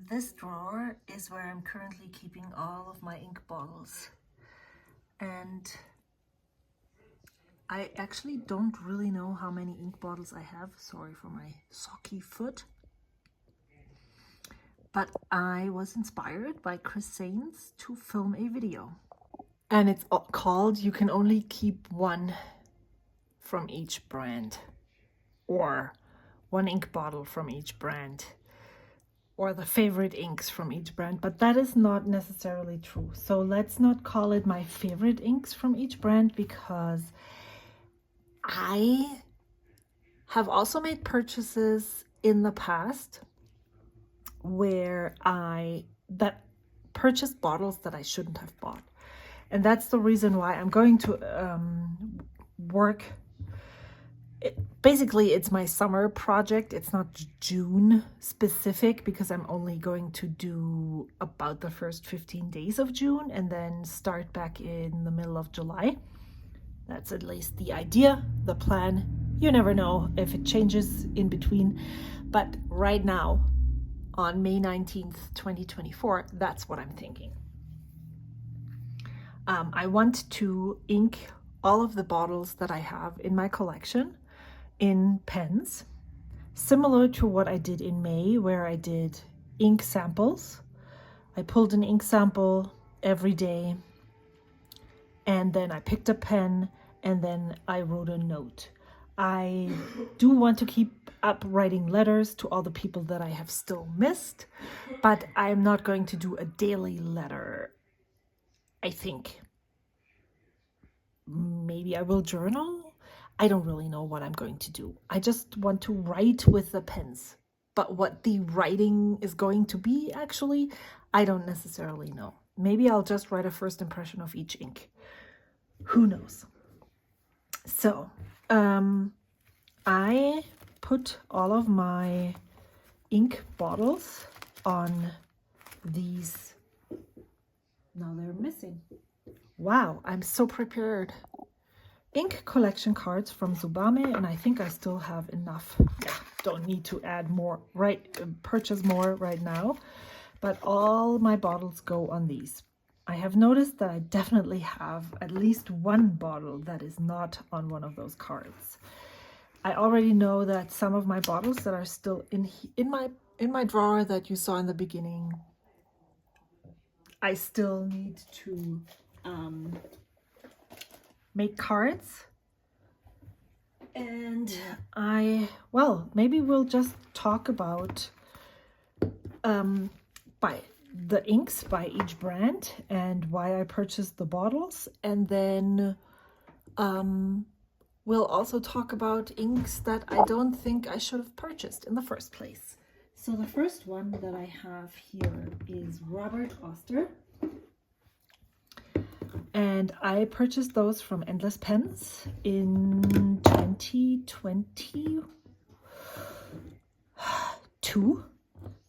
This drawer is where I'm currently keeping all of my ink bottles. And I actually don't really know how many ink bottles I have. Sorry for my socky foot. But I was inspired by Chris Sains to film a video. And it's called You Can Only Keep One from Each Brand. Or one ink bottle from each brand. Or the favorite inks from each brand, but that is not necessarily true. So let's not call it my favorite inks from each brand, because I have also made purchases in the past where I purchased bottles that I shouldn't have bought. And that's the reason why I'm going to work. Basically, it's my summer project. It's not June specific, because I'm only going to do about the first 15 days of June and then start back in the middle of July. That's at least the idea, the plan. You never know if it changes in between. But right now, on May 19th, 2024, that's what I'm thinking. I want to ink all of the bottles that I have in my collection in pens, similar to what I did in May, where I did ink samples. I pulled an ink sample every day, and then I picked a pen, and then I wrote a note. I do want to keep up writing letters to all the people that I have still missed, but I'm not going to do a daily letter. I think maybe I will journal. I don't really know what I'm going to do. I just want to write with the pens. But what the writing is going to be, actually, I don't necessarily know. Maybe I'll just write a first impression of each ink. Who knows? So, I put all of my ink bottles on these. Now they're missing. Wow, I'm so prepared. Ink collection cards from Tsubame, and I think I still have enough. Don't need to add more, purchase more right now, but all my bottles go on these. I have noticed that I definitely have at least one bottle that is not on one of those cards. I already know that some of my bottles that are still in my drawer that you saw in the beginning, I still need to make cards. And maybe we'll just talk about by the inks by each brand and why I purchased the bottles, and then we'll also talk about inks that I don't think I should have purchased in the first place. So the first one that I have here is Robert Oster. And I purchased those from Endless Pens in 2022.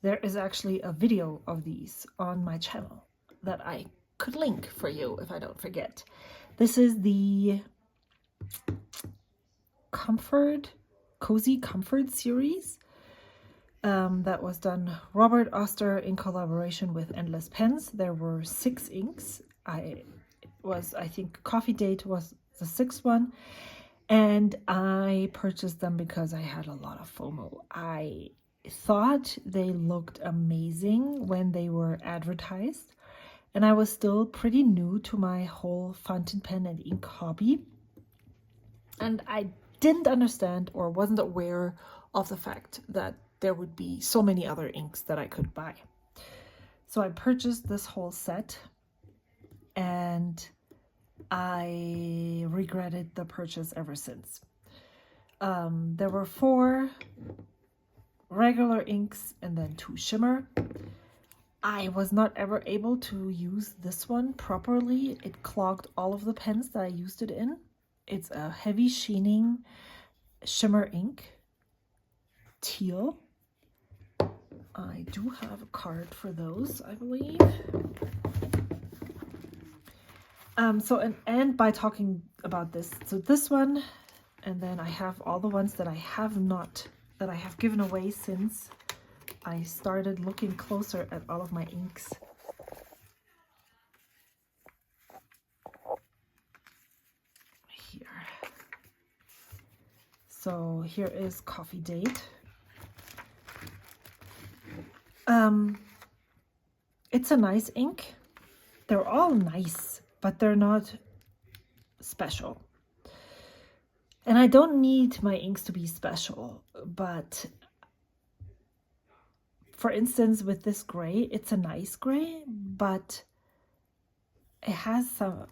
There is actually a video of these on my channel that I could link for you if I don't forget. This is the Cozy Comfort series that was done Robert Oster in collaboration with Endless Pens. There were 6 inks. I think Coffee Date was the 6th one, and I purchased them because I had a lot of FOMO. I thought they looked amazing when they were advertised, and I was still pretty new to my whole fountain pen and ink hobby, and I didn't understand or wasn't aware of the fact that there would be so many other inks that I could buy. So I purchased this whole set, and I regretted the purchase ever since. There were 4 regular inks and then 2 shimmer. I was not ever able to use this one properly. It clogged all of the pens that I used it in. It's a heavy sheening shimmer ink, teal. I do have a card for those, I believe. And by talking about this, so this one, and then I have all the ones that I have given away since I started looking closer at all of my inks. Here. So here is Coffee Date. It's a nice ink. They're all nice, but they're not special. And I don't need my inks to be special, but for instance, with this gray, it's a nice gray, but it has some,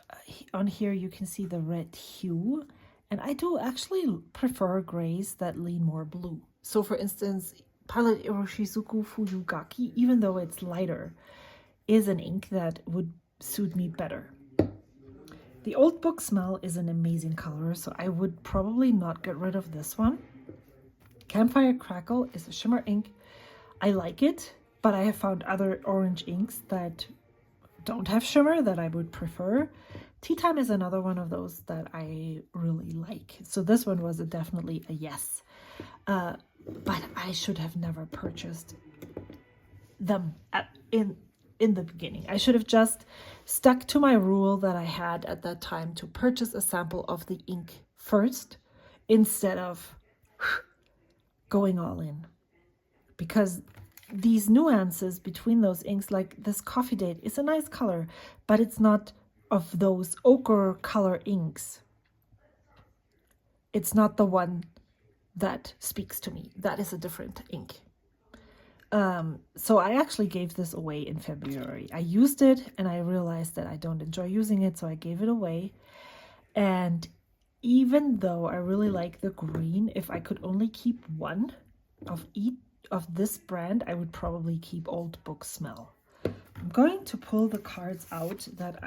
on here you can see the red hue, and I do actually prefer grays that lean more blue. So for instance, Palette Iroshizuku Fuyugaki, even though it's lighter, is an ink that would suit me better. The Old Book Smell is an amazing color, so I would probably not get rid of this one. Campfire Crackle is a shimmer ink. I like it, but I have found other orange inks that don't have shimmer that I would prefer. Tea Time is another one of those that I really like. So this one was definitely a yes. But I should have never purchased them in the beginning. I should have just stuck to my rule that I had at that time to purchase a sample of the ink first instead of going all in. Because these nuances between those inks, like this Coffee Date, is a nice color, but it's not of those ochre color inks. It's not the one that speaks to me. That is a different ink. So I actually gave this away in February. I used it and I realized that I don't enjoy using it, so I gave it away. And even though I really like the green, if I could only keep one of each of this brand, I would probably keep Old Book Smell. I'm going to pull the cards out that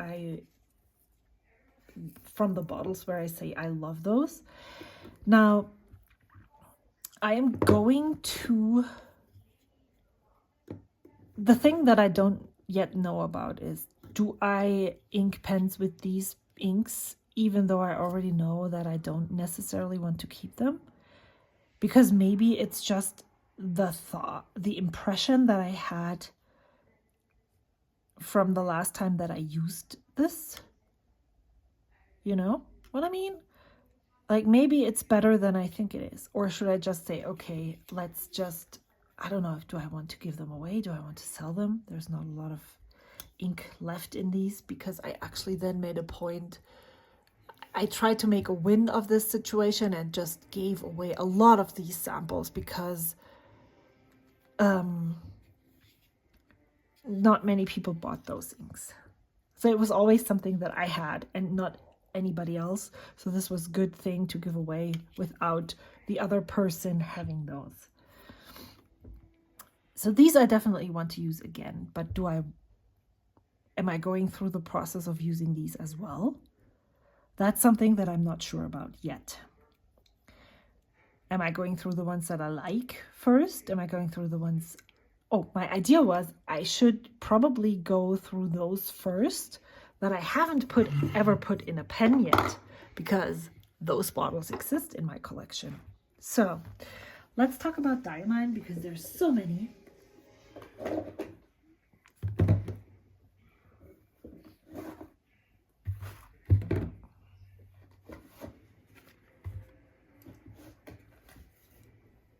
from the bottles where I say I love those. Now, I am going to, the thing that I don't yet know about is, do I ink pens with these inks, even though I already know that I don't necessarily want to keep them? Because maybe it's just the thought, the impression that I had from the last time that I used this. You know what I mean? Like, maybe it's better than I think it is. Or should I just say, okay, let's just, I don't know, do I want to give them away? Do I want to sell them? There's not a lot of ink left in these, because I actually then made a point. I tried to make a win of this situation and just gave away a lot of these samples because not many people bought those inks. So it was always something that I had and not anybody else. So this was a good thing to give away without the other person having those. So these I definitely want to use again, but am I going through the process of using these as well? That's something that I'm not sure about yet. Am I going through the ones that I like first? Am I going through the ones... Oh, my idea was I should probably go through those first that I haven't ever put in a pen yet, because those bottles exist in my collection. So let's talk about Diamine, because there's so many.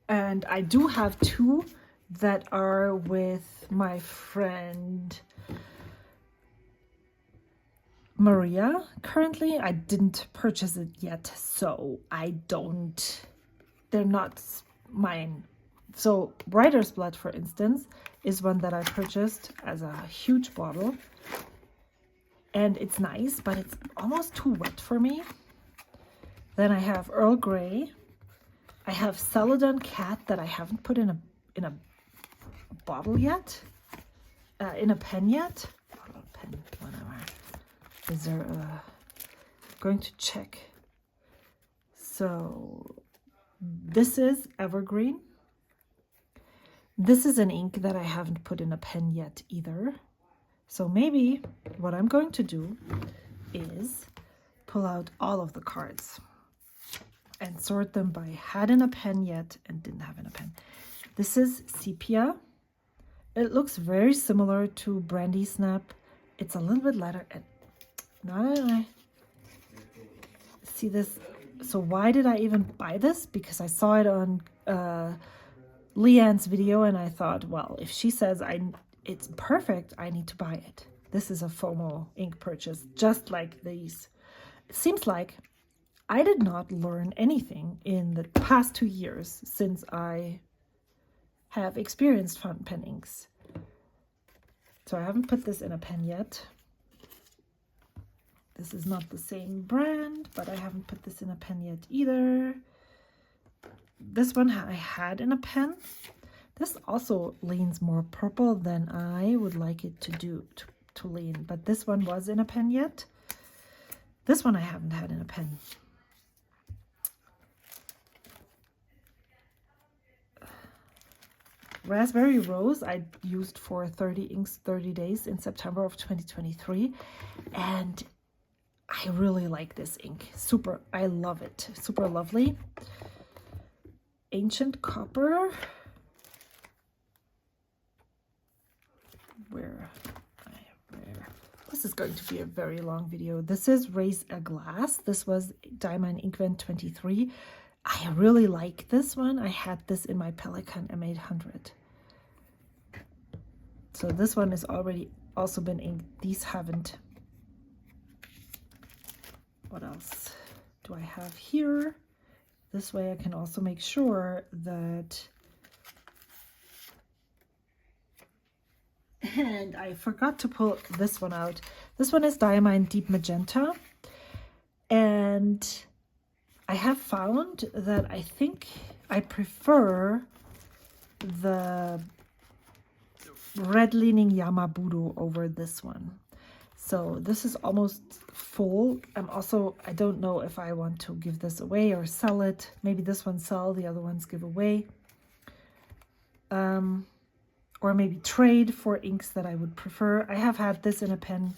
And I do have two that are with my friend Maria currently. I didn't purchase it yet, so they're not mine. So Writer's Blood, for instance, is one that I purchased as a huge bottle. And it's nice, but it's almost too wet for me. Then I have Earl Grey. I have Celadon Cat that I haven't put in a bottle yet, in a pen yet. Bottle, pen, whatever. Is there a... going to check. So this is Evergreen. This is an ink that I haven't put in a pen yet either. So maybe what I'm going to do is pull out all of the cards and sort them by had in a pen yet and didn't have in a pen. This is Sepia. It looks very similar to Brandy Snap. It's a little bit lighter. And now that I see this, so why did I even buy this? Because I saw it on Leanne's video and I thought, well, if she says it's perfect, I need to buy it. This is a FOMO ink purchase, just like these. It seems like I did not learn anything in the past 2 years since I have experienced fountain pen inks. So I haven't put this in a pen yet. This is not the same brand, but I haven't put this in a pen yet either. This one I had in a pen. This also leans more purple than I would like it to lean, but this one was in a pen yet. This one I haven't had in a pen. Raspberry Rose I used for 30 inks 30 days in September of 2023, and I really like this ink. Super, I love it. Super lovely. Ancient Copper. Where? This is going to be a very long video. This is Raise a Glass. This was Diamine Inkvent 23. I really like this one. I had this in my Pelikan M800. So this one has already also been inked. These haven't. What else do I have here? This way I can also make sure that, and I forgot to pull this one out. This one is Diamine Deep Magenta, and I have found that I think I prefer the red leaning Yamabudo over this one. So this is almost full. I don't know if I want to give this away or sell it. Maybe this one sell, the other ones give away. Or maybe trade for inks that I would prefer. I have had this in a pen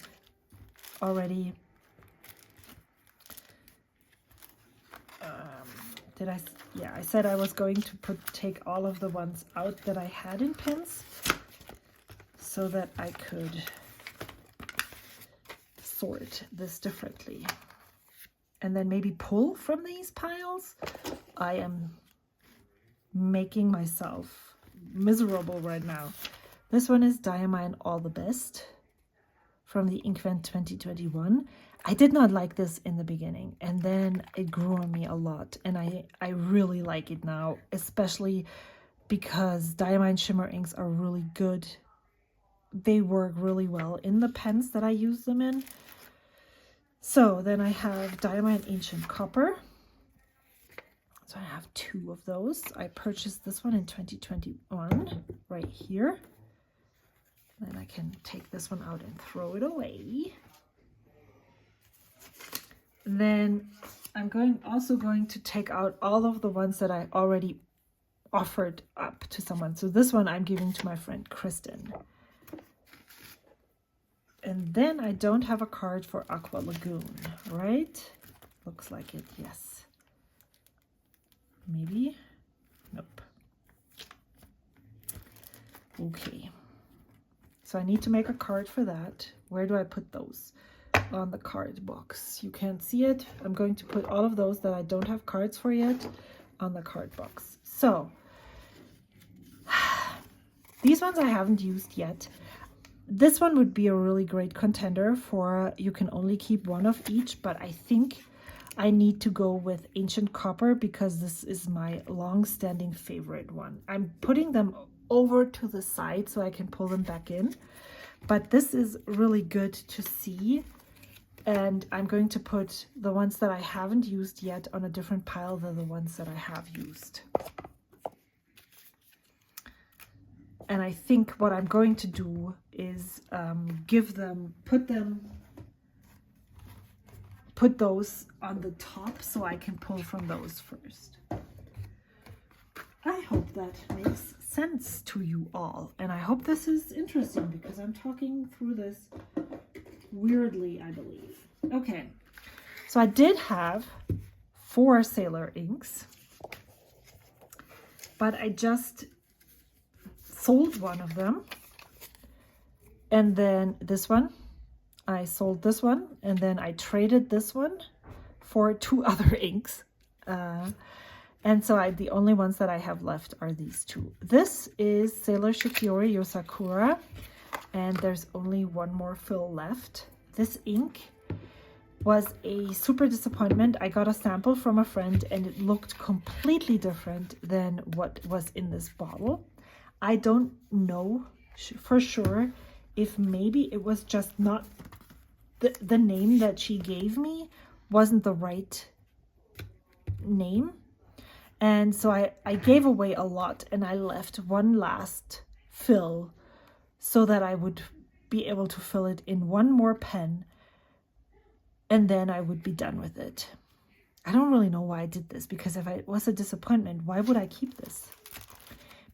already. Yeah, I said I was going to take all of the ones out that I had in pens so that I could sort this differently. And then maybe pull from these piles. I am making myself miserable right now. This one is Diamine All the Best from the Inkvent 2021. I did not like this in the beginning, and then it grew on me a lot, and I really like it now, especially because Diamine shimmer inks are really good. They work really well in the pens that I use them in. So then I have Diamine Ancient Copper. So I have 2 of those. I purchased this one in 2021 right here. Then I can take this one out and throw it away. Then I'm also going to take out all of the ones that I already offered up to someone. So this one I'm giving to my friend Kristen. And then I don't have a card for Aqua Lagoon, right? Looks like it, yes. Maybe? Nope. Okay. So I need to make a card for that. Where do I put those? On the card box. You can't see it. I'm going to put all of those that I don't have cards for yet on the card box. So these ones I haven't used yet. This one would be a really great contender for you can only keep 1 of each, but I think I need to go with Ancient Copper because this is my long-standing favorite one. I'm putting them over to the side so I can pull them back in, but this is really good to see. And I'm going to put the ones that I haven't used yet on a different pile than the ones that I have used. And I think what I'm going to do is put those on the top so I can pull from those first. I hope that makes sense to you all. And I hope this is interesting because I'm talking through this weirdly, I believe. Okay, so I did have 4 Sailor inks, but I just sold one of them And then this one, I sold this one, and then I traded this one for 2 other inks. And so the only ones that I have left are these 2. This is Sailor Shikiori Yosakura, and there's only 1 more fill left. This ink was a super disappointment. I got a sample from a friend and it looked completely different than what was in this bottle. I don't know for sure if maybe it was just not the name that she gave me wasn't the right name. And so I gave away a lot and I left 1 last fill so that I would be able to fill it in 1 more pen, and then I would be done with it. I don't really know why I did this, because if it was a disappointment, why would I keep this?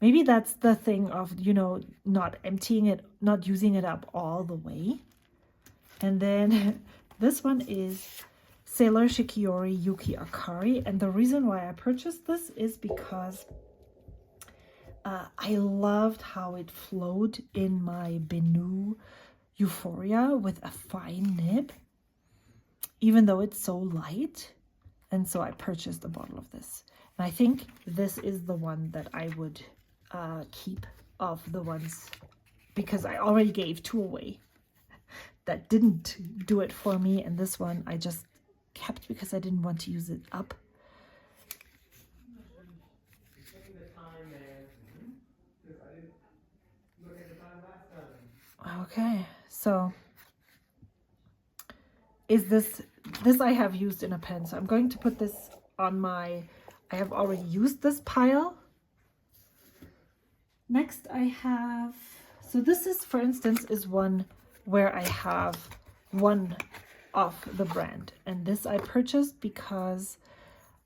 Maybe that's the thing of, you know, not emptying it, not using it up all the way. And then this one is Sailor Shikiori Yuki Akari. And the reason why I purchased this is because I loved how it flowed in my Benu Euphoria with a fine nib, even though it's so light. And so I purchased a bottle of this. And I think this is the one that I would keep of the ones, because I already gave 2 away that didn't do it for me. And this one I just kept because I didn't want to use it up. Okay, so is this I have used in a pen, so I'm going to put this on my, I have already used this pile. Next I have, so this is, for instance, is one where I have 1 of the brand, and this I purchased because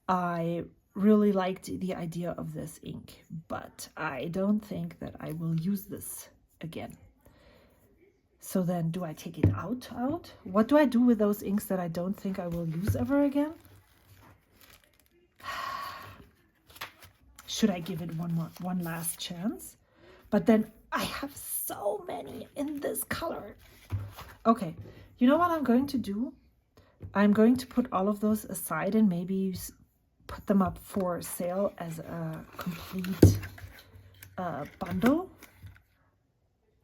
I really liked the idea of this ink, but I don't think that I will use this again. So then, do I take it out? What do I do with those inks that I don't think I will use ever again? Should I give it one last chance? But then I have so many in this color. Okay, you know what I'm going to do? I'm going to put all of those aside and maybe put them up for sale as a complete bundle.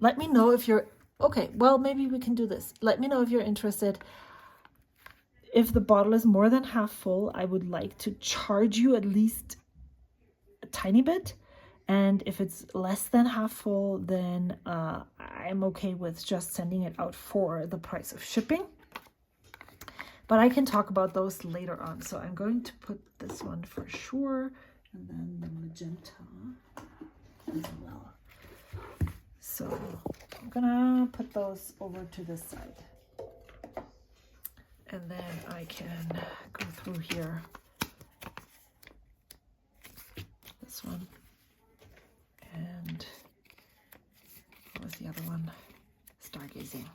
Let me know if you're okay. Well, maybe we can do this. Let me know if you're interested. If the bottle is more than half full, I would like to charge you at least a tiny bit. And if it's less than half full, then I'm okay with just sending it out for the price of shipping. But I can talk about those later on. So I'm going to put this one for sure, and then the magenta as well. So I'm gonna put those over to this side. And then I can go through here. This one. And what was the other one? Stargazing.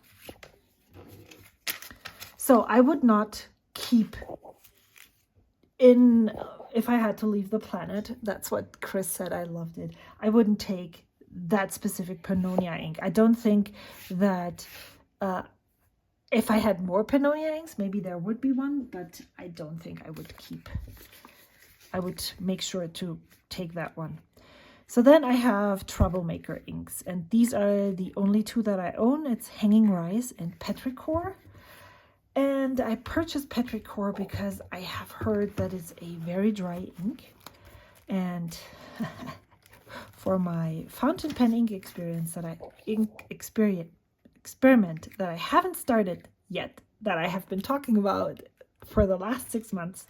So I would not keep in, if I had to leave the planet, that's what Chris said, I loved it. I wouldn't take that specific Pannonia ink. I don't think that if I had more Pannonia inks, maybe there would be one, but I don't think I would keep. I would make sure to take that one. So then I have Troublemaker inks, and these are the only 2 that I own. It's Hanging Rise and Petrichor. And I purchased Petrichor because I have heard that it's a very dry ink. And for my fountain pen ink experience experiment that I haven't started yet, that I have been talking about for the last 6 months,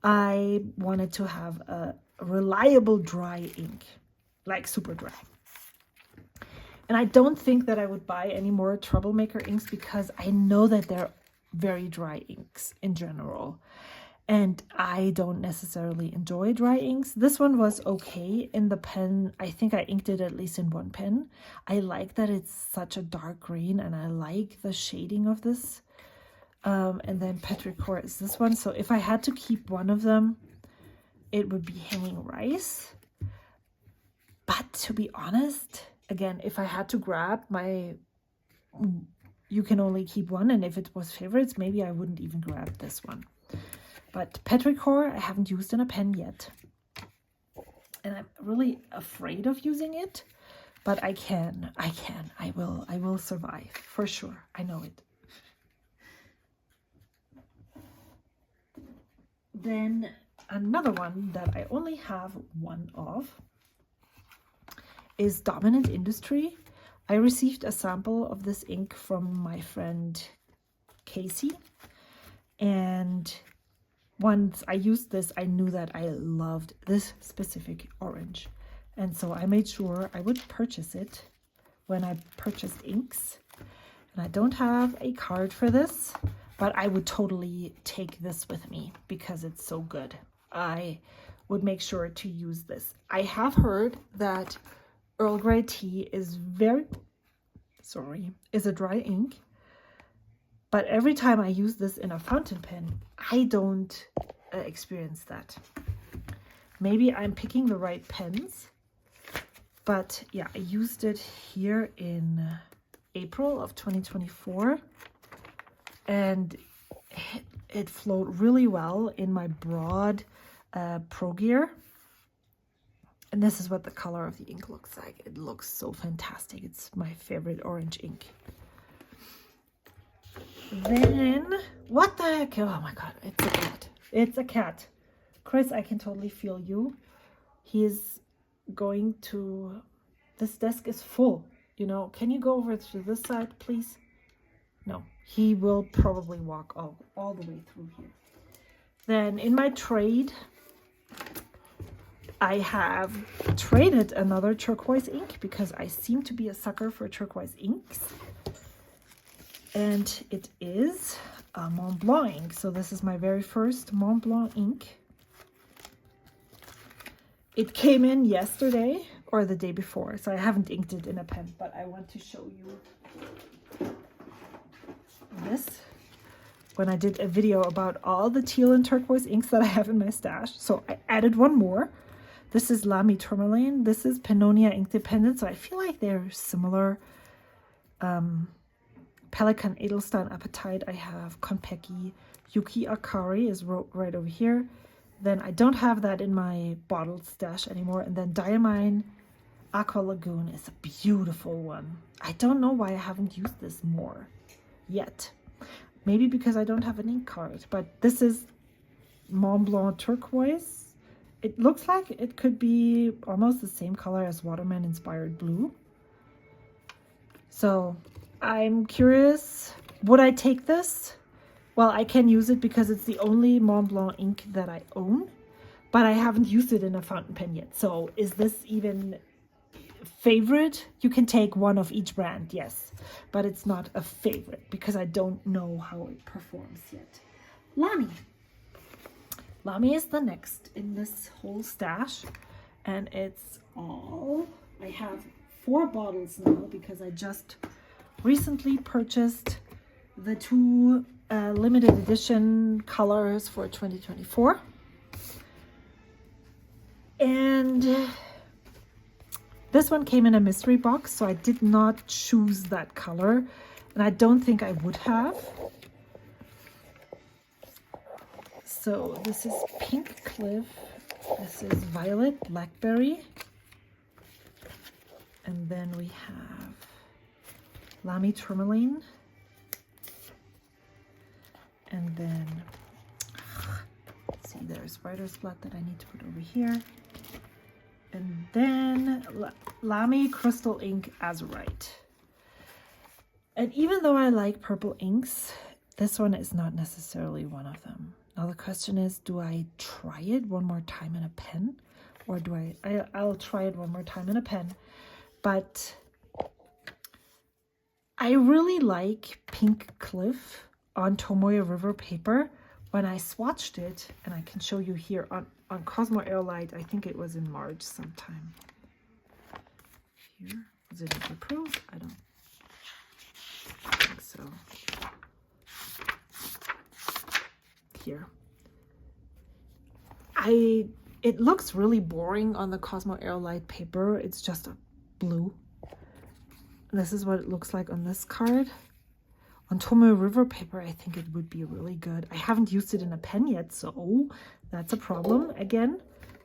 I wanted to have a reliable dry ink, like super dry. And I don't think that I would buy any more Troublemaker inks because I know that they're very dry inks in general. And I don't necessarily enjoy dry inks. This one was okay in the pen. I think I inked it at least in 1 pen. I like that it's such a dark green, and I like the shading of this. And then Petrichor is this one. So if I had to keep one of them, it would be Hanging Rise. But to be honest, again, if I had to grab my you can only keep one, and if it was favorites, maybe I wouldn't even grab this one. But Petrichor I haven't used in a pen yet, and I'm really afraid of using it, but I will survive for sure. I know it. Then another one that I only have one of is Dominant Industry. I received a sample of this ink from my friend Casey, and once I used this, I knew that I loved this specific orange, and so I made sure I would purchase it when I purchased inks. And I don't have a card for this, but I would totally take this with me because it's so good. I would make sure to use this. I have heard that Earl Grey tea is is a dry ink, but every time I use this in a fountain pen, I don't experience that. Maybe I'm picking the right pens, but yeah, I used it here in April of 2024, and it flowed really well in my broad Pro Gear. And this is what the color of the ink looks like. It looks so fantastic. It's my favorite orange ink. Then, what the heck? Oh my God, it's a cat. It's a cat. Chris, I can totally feel you. He is going to, this desk is full. You know, can you go over to this side, please? No, he will probably walk all the way through here. Then in my trade, I have traded another turquoise ink because I seem to be a sucker for turquoise inks. And it is a Mont Blanc ink. So this is my very first Mont Blanc ink. It came in yesterday or the day before, so I haven't inked it in a pen, but I want to show you this. When I did a video about all the teal and turquoise inks that I have in my stash. So I added one more. This is Lamy Tourmaline. This is Pannonia Ink Dependent, so I feel like they're similar. Pelikan Edelstein Apatite. I have Konpeki. Yuki Akari is right over here. Then I don't have that in my bottled stash anymore. And then Diamine Aqua Lagoon is a beautiful one. I don't know why I haven't used this more yet. Maybe because I don't have an ink card. But this is Mont Blanc Turquoise. It looks like it could be almost the same color as Waterman Inspired Blue. So I'm curious, would I take this? Well, I can use it because it's the only Mont Blanc ink that I own, but I haven't used it in a fountain pen yet. So is this even favorite? You can take one of each brand, yes, but it's not a favorite because I don't know how it performs yet. Lamy. Lamy is the next in this whole stash, and it's all, I have 4 bottles now because I just recently purchased the 2 limited edition colors for 2024. And this one came in a mystery box, so I did not choose that color, and I don't think I would have. So this is Pink Cliff, this is Violet Blackberry, and then we have Lamy Tourmaline, and then, let's see, there's Writer's Blood that I need to put over here, and then Lamy Crystal Ink Azurite. And even though I like purple inks, this one is not necessarily one of them. Now the question is, do I try it one more time in a pen? Or do I'll try it one more time in a pen. But I really like Pink Cliff on Tomoe River paper. When I swatched it, and I can show you here on Cosmo Airlight, I think it was in March sometime. Here, was it in April? I don't think so. Here. It looks really boring on the Cosmo Airlight paper. It's just a blue. This is what it looks like on this card. On Tomoe River paper, I think it would be really good. I haven't used it in a pen yet, so that's a problem. Again,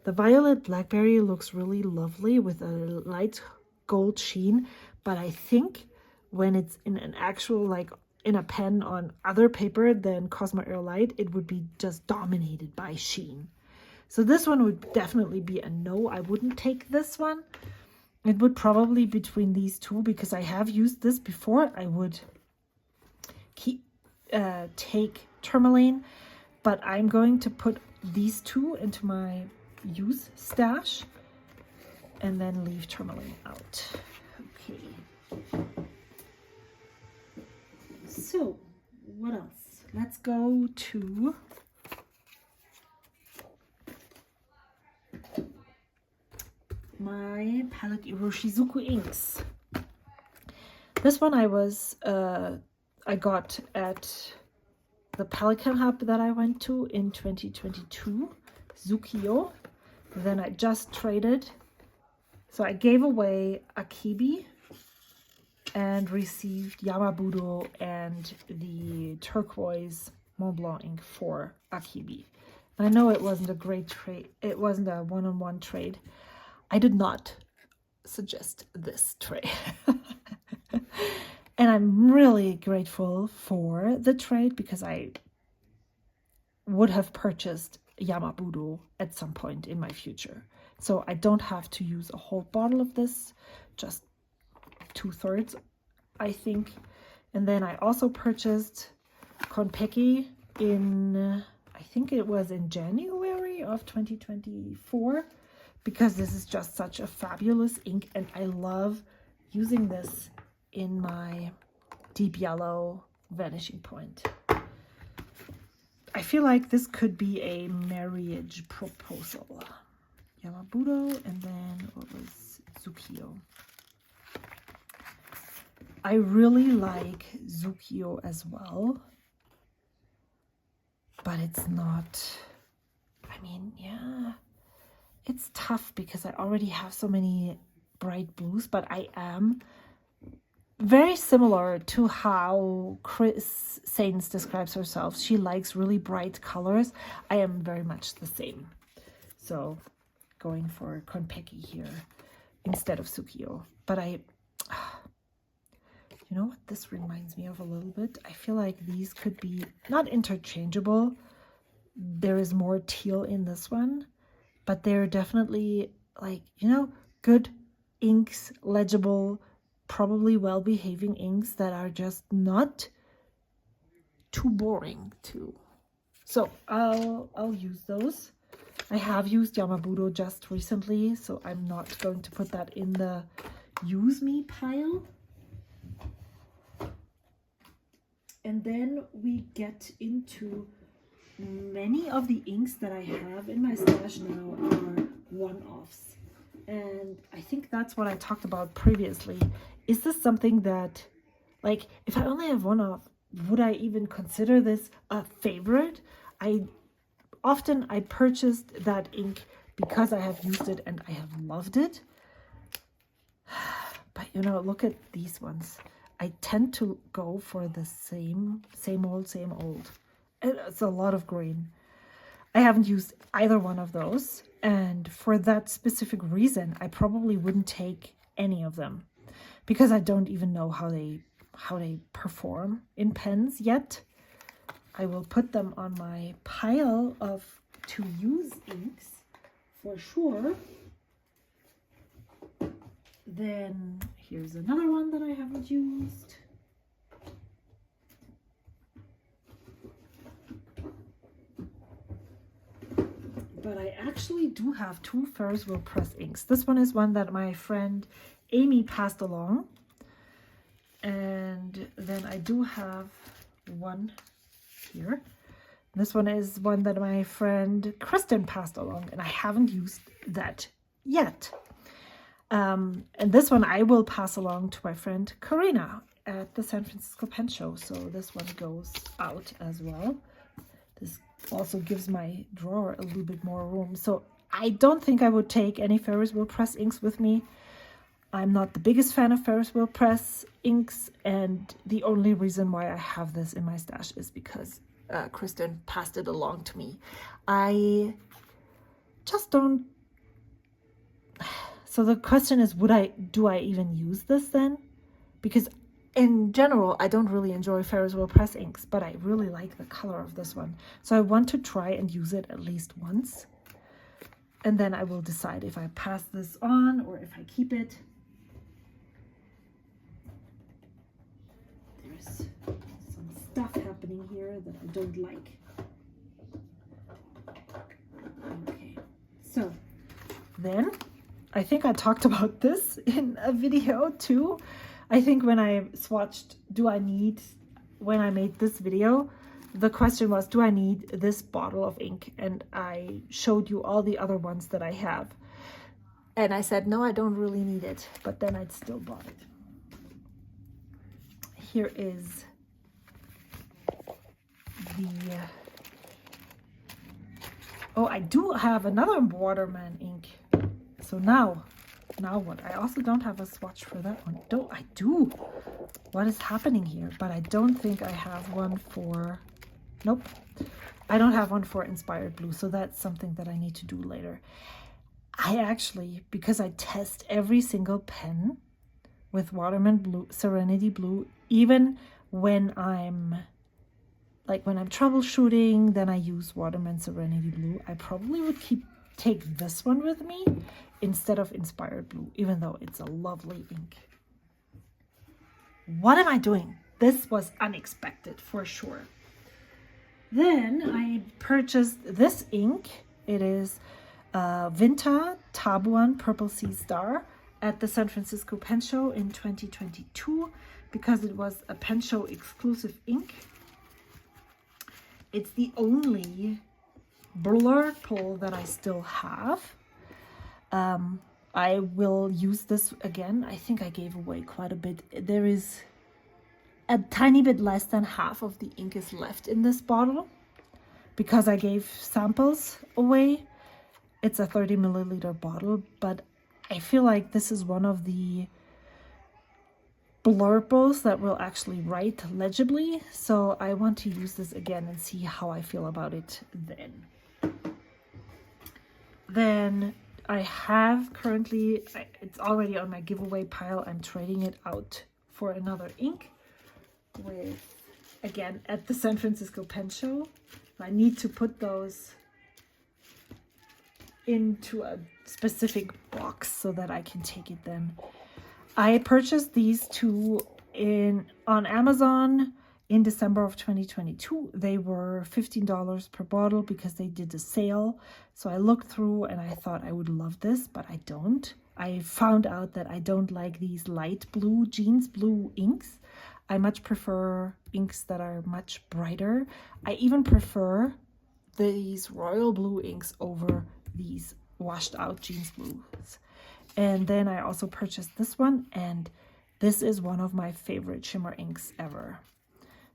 the Violet Blackberry looks really lovely with a light gold sheen, but I think when it's in an actual, like in a pen on other paper than Cosmo Air Light, it would be just dominated by sheen. So this one would definitely be a no. I wouldn't take this one. It would probably be between these two because I have used this before. I would take Tourmaline, but I'm going to put these two into my use stash and then leave Tourmaline out. Okay. So, what else? Let's go to my palette Iroshizuku inks. This one I got at the Pelican Hub that I went to in 2022, Zukio. Then I just traded. So I gave away Akibi and received Yamabudo and the turquoise Mont Blanc ink for Akibi. I know it wasn't a great trade. It wasn't a one-on-one trade. I did not suggest this trade. And I'm really grateful for the trade because I would have purchased Yamabudo at some point in my future. So I don't have to use a whole bottle of this, just 2/3, I think. And then I also purchased Konpeki in, I think it was in January of 2024, because this is just such a fabulous ink and I love using this in my deep yellow vanishing point. I feel like this could be a marriage proposal. Yamabudo and then what was Zukio. I really like Zukio as well, but it's not, I mean, yeah, it's tough because I already have so many bright blues, but I am very similar to how Chris Sains describes herself. She likes really bright colors. I am very much the same. So going for Konpeki here instead of Zukio. But you know what this reminds me of a little bit? I feel like these could be not interchangeable. There is more teal in this one, but they're definitely like, you know, good inks, legible, probably well-behaving inks that are just not too boring too. So I'll use those. I have used Yamabudo just recently, so I'm not going to put that in the use me pile. And then we get into many of the inks that I have in my stash now are one-offs. And I think that's what I talked about previously. Is this something that, like, if I only have one-off, would I even consider this a favorite? I purchased that ink because I have used it and I have loved it. But, you know, look at these ones. I tend to go for the same old. It's a lot of green. I haven't used either one of those. And for that specific reason, I probably wouldn't take any of them because I don't even know how they perform in pens yet. I will put them on my pile of to use inks for sure. Then here's another one that I haven't used. But I actually do have two Ferris wheel press inks. This one is one that my friend Amy passed along. And then I do have one here. This one is one that my friend Kristen passed along, and I haven't used that yet. And this one I will pass along to my friend Karina at the San Francisco Pen Show. So this one goes out as well. This also gives my drawer a little bit more room. So I don't think I would take any Ferris wheel press inks with me. I'm not the biggest fan of Ferris wheel press inks, and the only reason why I have this in my stash is because Kristen passed it along to me. I just don't. So the question is, do I even use this then? Because in general, I don't really enjoy Ferris wheel press inks, but I really like the color of this one. So I want to try and use it at least once. And then I will decide if I pass this on or if I keep it. There's some stuff happening here that I don't like. Okay, so then I think I talked about this in a video too. I think when I swatched, when I made this video, the question was, do I need this bottle of ink? And I showed you all the other ones that I have. And I said, no, I don't really need it, but then I'd still bought it. Here is the, oh, I do have another Waterman ink. So now what? I also don't have a swatch for that one. I do. What is happening here? But I don't think I have one for, nope. I don't have one for Inspired Blue. So that's something that I need to do later. I actually, because I test every single pen with Waterman Blue, Serenity Blue, even when I'm troubleshooting, then I use Waterman Serenity Blue. I probably would take this one with me instead of Inspired Blue, even though it's a lovely ink. What am I doing? This was unexpected for sure. Then I purchased this ink. It is Vinta Tabuan Purple Sea Star at the San Francisco Pen Show in 2022 because it was a Pen Show exclusive ink. It's the only Blurple that I still have. I will use this again. I think I gave away quite a bit. There is a tiny bit less than half of the ink is left in this bottle because I gave samples away. It's a 30 milliliter bottle, but I feel like this is one of the Blurples that will actually write legibly. So I want to use this again and see how I feel about it then. Then I have currently, it's already on my giveaway pile. I'm trading it out for another ink with, again, at the San Francisco Pen Show. I need to put those into a specific box so that I can take it then. I purchased these two on Amazon in December of 2022. They were $15 per bottle because they did a sale. So I looked through and I thought I would love this, but I don't. I found out that I don't like these light blue, jeans blue inks. I much prefer inks that are much brighter. I even prefer these royal blue inks over these washed out jeans blues. And then I also purchased this one, and this is one of my favorite shimmer inks ever.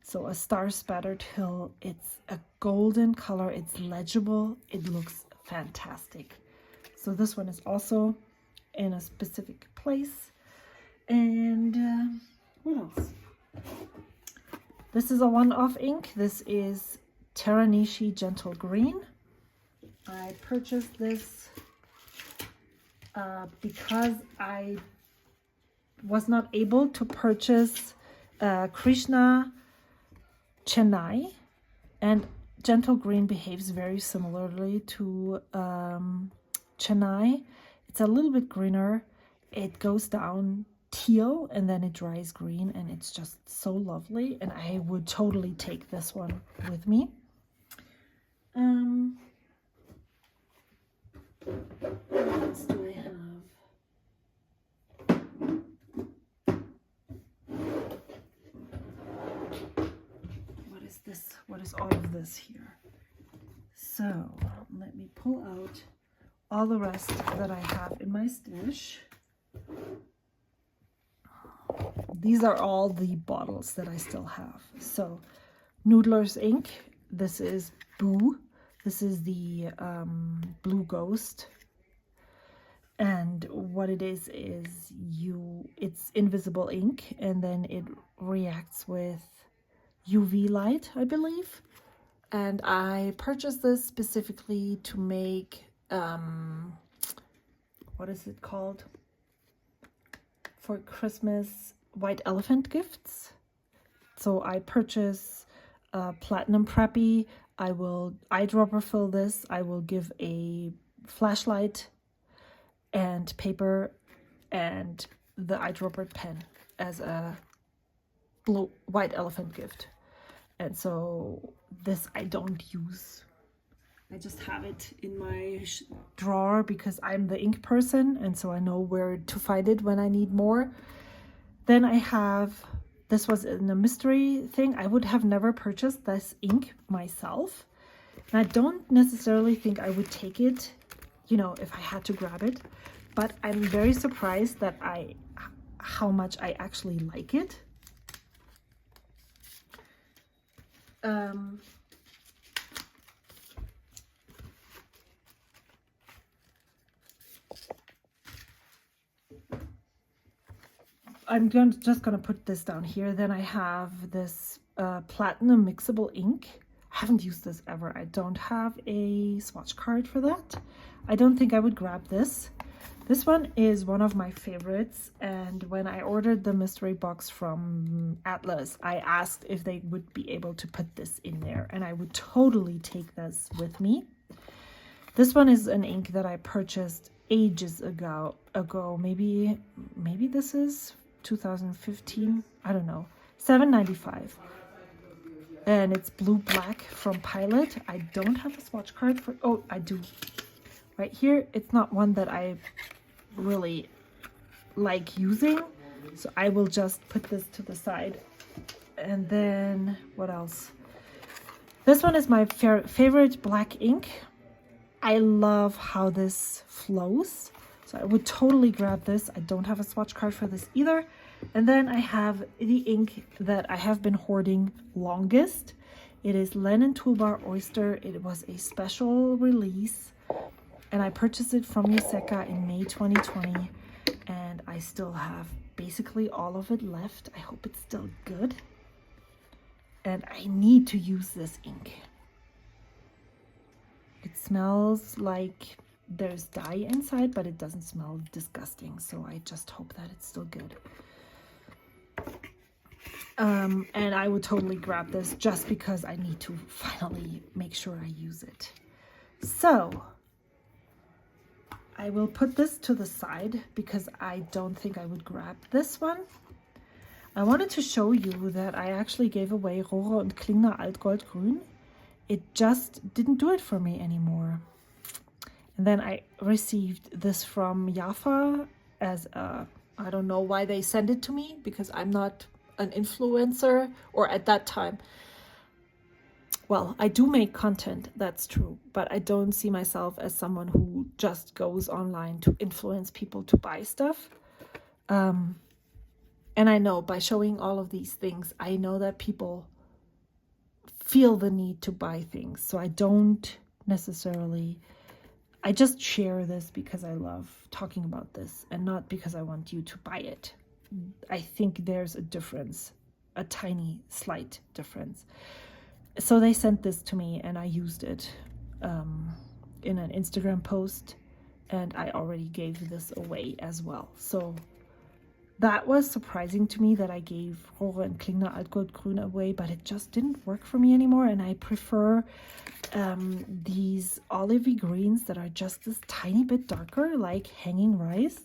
So a Star Spattered Hill, it's a golden color, it's legible, it looks fantastic. So this one is also in a specific place. And what else? This is a one-off ink. This is Teranishi Gentle Green. I purchased this because I was not able to purchase Krishna Chennai, and Gentle Green behaves very similarly to Chennai. It's a little bit greener. It goes down teal and then it dries green, and it's just so lovely, and I would totally take this one with me. What else do I have? What is this? What is all of this here? So let me pull out all the rest that I have in my stash. These are all the bottles that I still have. So Noodler's ink. This is Boo. This is the Blue Ghost. And what it is it's invisible ink, and then it reacts with UV light, I believe. And I purchased this specifically to make, what is it called? For Christmas white elephant gifts. So I purchase Platinum Preppy. I will eyedropper fill this. I will give a flashlight and paper and the eyedropper pen as a white elephant gift. And so this I don't use. I just have it in my drawer because I'm the ink person, and so I know where to find it when I need more. Then I have, this was in a mystery thing. I would have never purchased this ink myself. And I don't necessarily think I would take it, you know, if I had to grab it. But I'm very surprised that how much I actually like it. I'm just gonna put this down here. Then I have this platinum mixable ink. I haven't used this ever. I don't have a swatch card for that. I don't think I would grab this. This one is one of my favorites, and when I ordered the mystery box from Atlas, I asked if they would be able to put this in there, and I would totally take this with me. This one is an ink that I purchased ages ago. Maybe this is 2015. I don't know. $7.95. And it's blue black from Pilot. I don't have a swatch card for, oh, I do. Right here, it's not one that I really like using, so I will just put this to the side. And then what else? This one is my favorite black ink. I love how this flows, so I would totally grab this. I don't have a swatch card for this either. And then I have the ink that I have been hoarding longest. It is Linen Toolbar Oyster. It was a special release, and I purchased it from Yuseka in May 2020, and I still have basically all of it left. I hope it's still good, and I need to use this ink. It smells like there's dye inside, but it doesn't smell disgusting, so I just hope that it's still good. And I would totally grab this just because I need to finally make sure I use it. So I will put this to the side because I don't think I would grab this one. I wanted to show you that I actually gave away Rohre und Klingner Altgold Grün. It just didn't do it for me anymore. And then I received this from Jaffa as a, I don't know why they sent it to me, because I'm not an influencer, or at that time, well, I do make content, that's true, but I don't see myself as someone who just goes online to influence people to buy stuff. And I know by showing all of these things, I know that people feel the need to buy things. So I don't necessarily, I just share this because I love talking about this and not because I want you to buy it. I think there's a difference, a tiny, slight difference. So they sent this to me and I used it in an Instagram post, and I already gave this away as well. So that was surprising to me that I gave Rohre und Klingner Altgold Grün away, but it just didn't work for me anymore. And I prefer these olivey greens that are just this tiny bit darker, like hanging rice.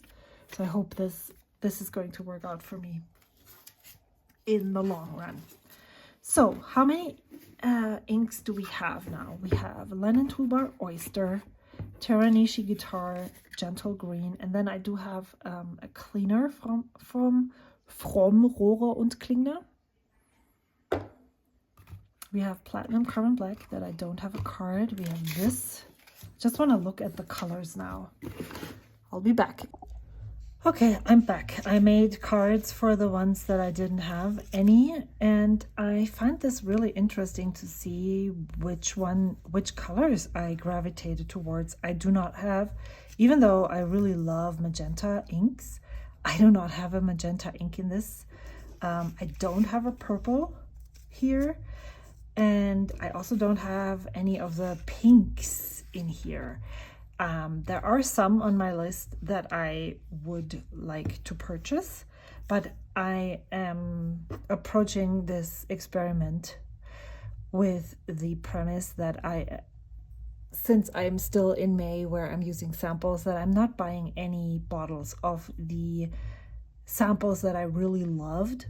So I hope this is going to work out for me in the long run. So how many inks do we have now? We have Linen Toolbar Oyster, Teranishi Guitar Gentle Green, and then I do have a cleaner from Rohre und Klingner. We have Platinum Carbon Black that I don't have a card. We have this. Just want to look at the colors now. I'll be back. Okay, I'm back. I made cards for the ones that I didn't have any, and I find this really interesting to see which colors I gravitated towards. I do not have even though I really love magenta inks, I do not have a magenta ink in this. I don't have a purple here, and I also don't have any of the pinks in here. There are some on my list that I would like to purchase, but I am approaching this experiment with the premise that since I'm still in May where I'm using samples, that I'm not buying any bottles of the samples that I really loved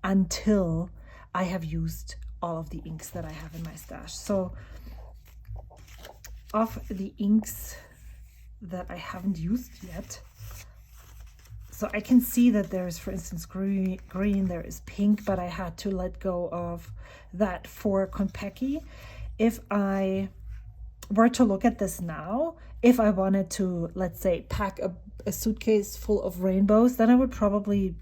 until I have used all of the inks that I have in my stash. So of the inks that I haven't used yet, so I can see that there's, for instance, green, there is pink, but I had to let go of that for Konpeki. If I were to look at this now, if I wanted to, let's say, pack a suitcase full of rainbows, then I would probably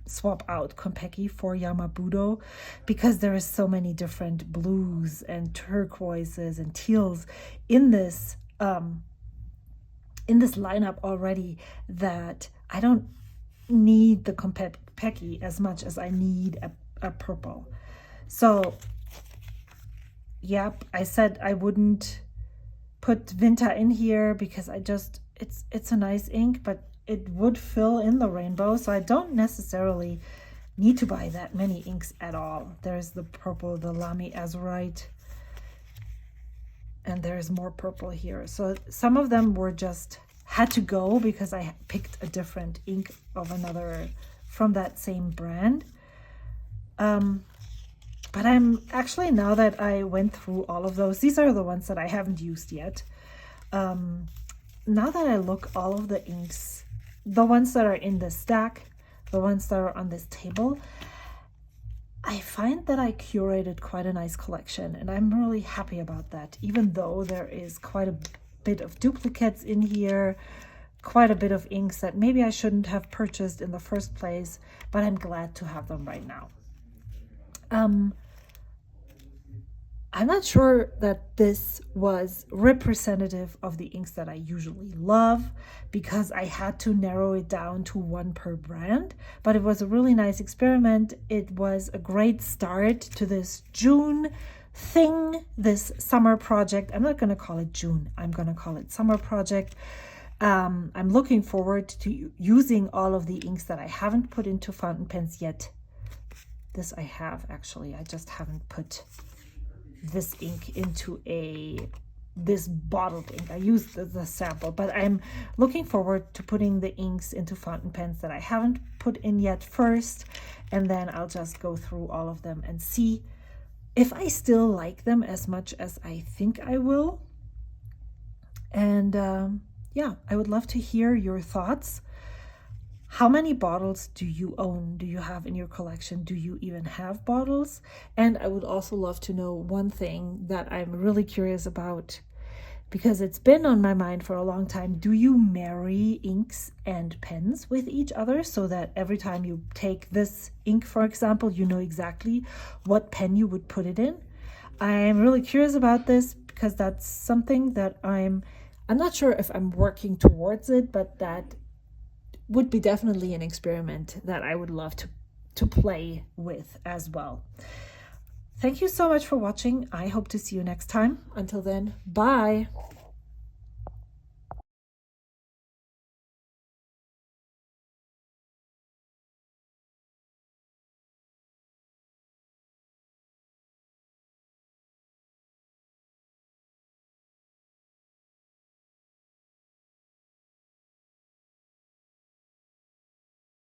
swap out Konpeki for Yamabudo, because there is so many different blues and turquoises and teals in this lineup already, that I don't need the Konpeki as much as I need a purple. So yep, I said I wouldn't put Vinta in here because it's a nice ink, but it would fill in the rainbow, so I don't necessarily need to buy that many inks at all. There's the purple, the Lamy Azurite, and there's more purple here. So some of them were just had to go because I picked a different ink of another from that same brand. But I'm actually, now that I went through all of those, these are the ones that I haven't used yet. Now that I look all of the inks, the ones that are in the stack, the ones that are on this table, I find that I curated quite a nice collection, and I'm really happy about that, even though there is quite a bit of duplicates in here, quite a bit of inks that maybe I shouldn't have purchased in the first place, but I'm glad to have them right now. I'm not sure that this was representative of the inks that I usually love, because I had to narrow it down to one per brand, but it was a really nice experiment. It was a great start to this June thing, this summer project. I'm not going to call it June, I'm going to call it summer project. I'm looking forward to using all of the inks that I haven't put into fountain pens yet. This I have, actually, I just haven't put this ink into this bottled ink. I used the sample, but I'm looking forward to putting the inks into fountain pens that I haven't put in yet first, and then I'll just go through all of them and see if I still like them as much as I think I will. And yeah, I would love to hear your thoughts. How many bottles do you own? Do you have in your collection? Do you even have bottles? And I would also love to know one thing that I'm really curious about, because it's been on my mind for a long time. Do you marry inks and pens with each other so that every time you take this ink, for example, you know exactly what pen you would put it in? I'm really curious about this because that's something that I'm not sure if I'm working towards it, but that would be definitely an experiment that I would love to play with as well. Thank you so much for watching. I hope to see you next time. Until then, bye.